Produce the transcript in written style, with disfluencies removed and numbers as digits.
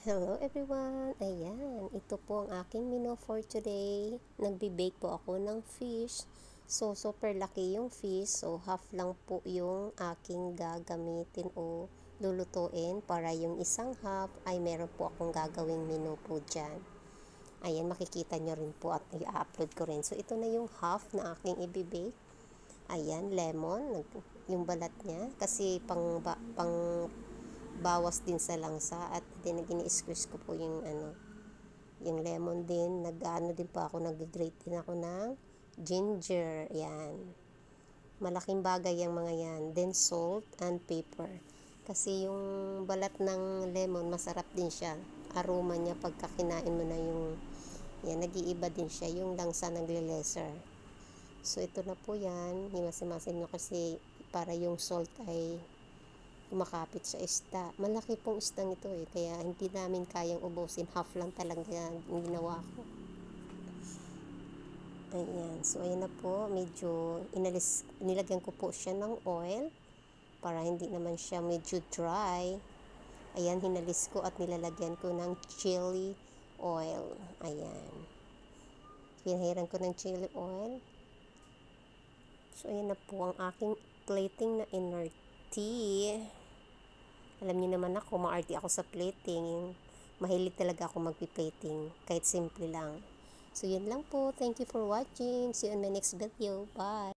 Hello everyone! Ayan, ito po ang aking menu for today. Nagbe-bake po ako ng fish. So, super laki yung fish. So, half lang po yung aking gagamitin o lulutuin para yung isang half ay meron po akong gagawing menu po dyan. Ayan, makikita nyo rin po at i-upload ko rin. So, ito na yung half na aking i-bake. Ayan, lemon, yung balat niya. Kasi pang bawas din sa langsa at din gini-squeeze ko po yung yung lemon din. Nag-ano din po ako, nag-grate din ako ng ginger. Yan. Malaking bagay yung mga yan. Then salt and pepper. Kasi yung balat ng lemon, masarap din siya. Aroma niya pagka kinain mo na yung yan, nag-iiba din siya. Yung langsa nagle-lesser. So ito na po yan. Himas-himasin nyo kasi para yung salt ay kumakapit sa isda. Malaki pong isdang ito kaya hindi namin kayang ubusin. Half lang talaga yung ginawa ko. Ayan. So, ayan na po. Medyo nilagyan ko po siya ng oil para hindi naman siya medyo dry. Ayan, hinalis ko at nilalagyan ko ng chili oil. Ayan. Pinahiran ko ng chili oil. So, ayan na po ang aking plating na inner tea. Alam niyo naman ako, maarte ako sa plating. Mahilig talaga ako magpi-plating, kahit simple lang. So, yun lang po. Thank you for watching. See you on my next video. Bye!